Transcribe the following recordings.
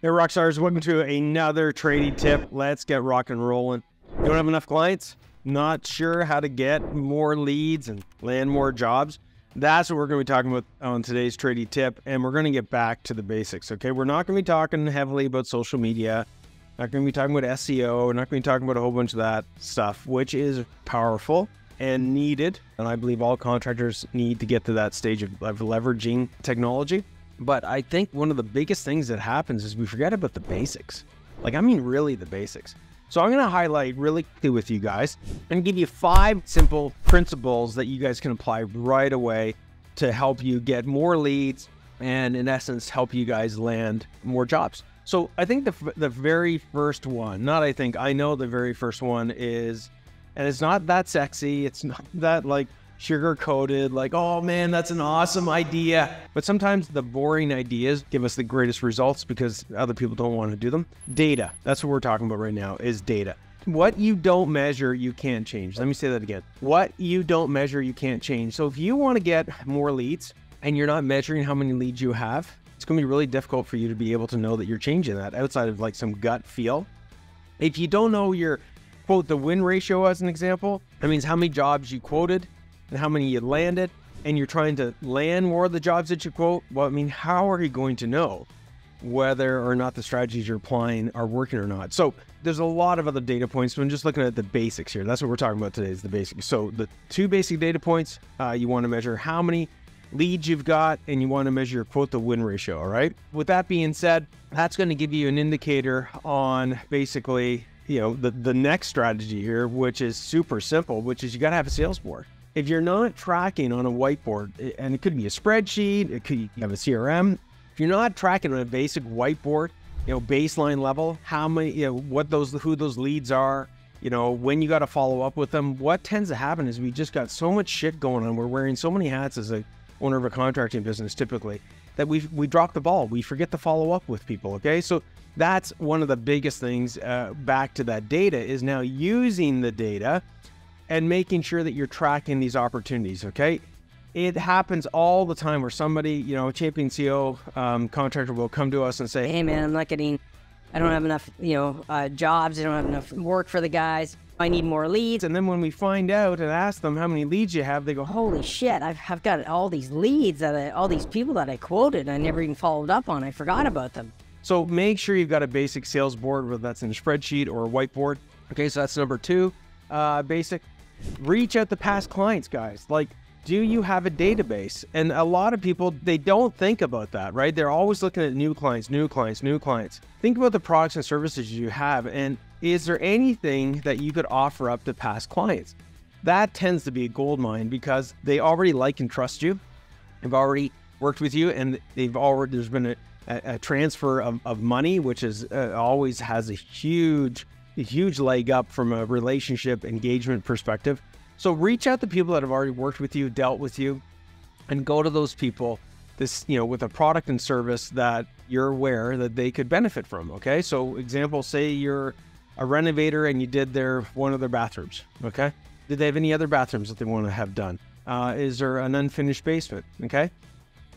Hey Rockstars, welcome to another tradie tip. Let's get rock and rolling. You don't have enough clients? Not sure how to get more leads and land more jobs? That's what we're going to be talking about on today's tradie tip, and we're going to get back to the basics, okay? We're not going to be talking heavily about social media, not going to be talking about SEO, we're not going to be talking about a whole bunch of that stuff, which is powerful and needed, and I believe all contractors need to get to that stage of leveraging technology. But I think one of the biggest things that happens is we forget about the basics. I mean really the basics. So I'm going to highlight really quickly with you guys and give you 5 simple principles that you guys can apply right away to help you get more leads and in essence help you guys land more jobs. So I think the very first one, I know the very first one is, and it's not that sexy, it's not that sugar-coated, oh man, that's an awesome idea. But sometimes the boring ideas give us the greatest results because other people don't want to do them. Data, that's what we're talking about right now, is data. What you don't measure, you can't change. Let me say that again. What you don't measure, you can't change. So if you want to get more leads and you're not measuring how many leads you have, it's going to be really difficult for you to be able to know that you're changing that outside of some gut feel. If you don't know your, quote, the win ratio as an example, that means how many jobs you quoted and how many you landed, and you're trying to land more of the jobs that you quote, well, I mean, how are you going to know whether or not the strategies you're applying are working or not? So there's a lot of other data points, but I'm just looking at the basics here. That's what we're talking about today, is the basics. So the 2 basic data points, you want to measure how many leads you've got, and you want to measure your quote to win ratio, all right? With that being said, that's going to give you an indicator on basically, the next strategy here, which is super simple, which is you got to have a sales board. If you're not tracking on a whiteboard, and it could be a spreadsheet, you have a CRM. If you're not tracking on a basic whiteboard, baseline level, how many, who those leads are, when you got to follow up with them, what tends to happen is we just got so much shit going on. We're wearing so many hats as a owner of a contracting business typically that we drop the ball. We forget to follow up with people. Okay. So that's one of the biggest things, back to that data, is now using the data and making sure that you're tracking these opportunities, okay? It happens all the time where somebody, champion CEO, contractor will come to us and say, hey man, I don't have enough, jobs. I don't have enough work for the guys. I need more leads. And then when we find out and ask them how many leads you have, they go, holy shit, I've got all these leads, all these people that I quoted, I never even followed up on. I forgot about them. So make sure you've got a basic sales board, whether that's in a spreadsheet or a whiteboard. Okay, so that's number 2, basic. Reach out to past clients, guys. Do you have a database? And a lot of people, they don't think about that, right? They're always looking at new clients, new clients, new clients. Think about the products and services you have, and is there anything that you could offer up to past clients? That tends to be a gold mine because they already like and trust you. They've already worked with you, and there's been a transfer of money, which is always has a huge leg up from a relationship engagement perspective. So reach out to people that have already worked with you, dealt with you, and go to those people with a product and service that you're aware that they could benefit from. Okay. So example, say you're a renovator and you did one of their bathrooms. Okay. Did they have any other bathrooms that they want to have done? Is there an unfinished basement? Okay.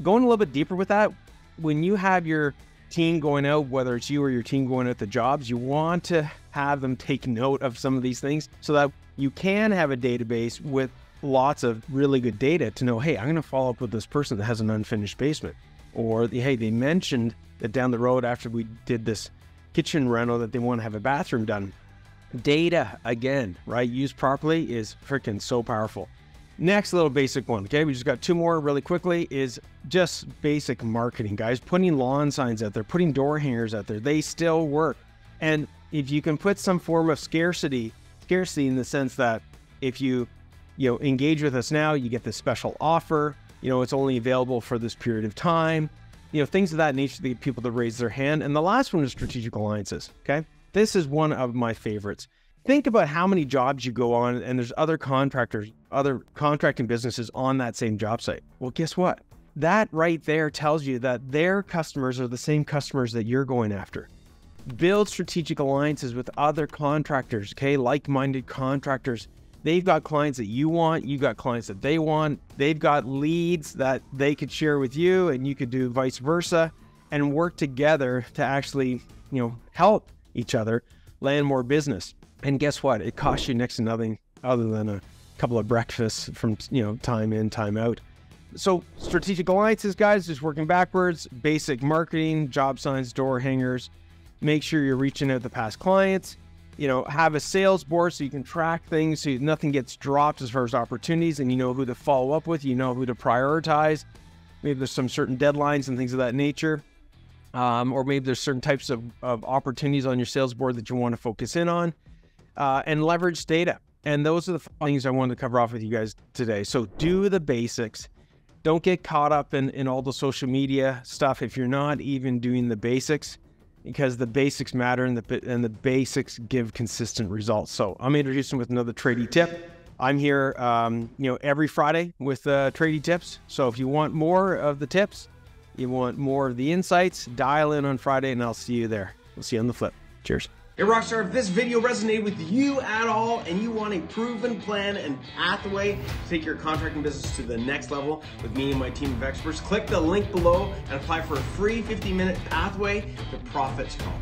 Going a little bit deeper with that, when you have your team going out, whether it's you or your team going out to jobs, you want to have them take note of some of these things so that you can have a database with lots of really good data to know, hey, I'm going to follow up with this person that has an unfinished basement. Or, hey, they mentioned that down the road after we did this kitchen reno that they want to have a bathroom done. Data, again, right, used properly is freaking so powerful. Next little basic one, okay, we just got 2 more really quickly, is just basic marketing, guys. Putting lawn signs out there, putting door hangers out there, they still work. And if you can put some form of scarcity in the sense that if you engage with us now, you get this special offer, it's only available for this period of time, things of that nature to get people to raise their hand. And the last one is strategic alliances, okay? This is one of my favorites. Think about how many jobs you go on and there's other contractors, other contracting businesses on that same job site. Well, guess what? That right there tells you that their customers are the same customers that you're going after. Build strategic alliances with other contractors, okay? Like-minded contractors. They've got clients that you want, you got clients that they want, they've got leads that they could share with you and you could do vice versa. and work together to actually, help each other land more business. And guess what? It costs you next to nothing other than a couple of breakfasts from, time in, time out. So strategic alliances, guys, just working backwards, basic marketing, job signs, door hangers. Make sure you're reaching out to past clients. Have a sales board so you can track things so nothing gets dropped as far as opportunities, and you know who to follow up with, you know who to prioritize. Maybe there's some certain deadlines and things of that nature. Or maybe there's certain types of opportunities on your sales board that you want to focus in on. And leverage data. And those are the things I wanted to cover off with you guys today. So do the basics. Don't get caught up in all the social media stuff if you're not even doing the basics, because the basics matter and the basics give consistent results. So I'm introducing with another tradie tip. I'm here, every Friday with tradie tips. So if you want more of the tips, you want more of the insights, dial in on Friday and I'll see you there. We'll see you on the flip. Cheers. Hey Rockstar, if this video resonated with you at all and you want a proven plan and pathway to take your contracting business to the next level with me and my team of experts, click the link below and apply for a free 15-minute pathway to Profits Call.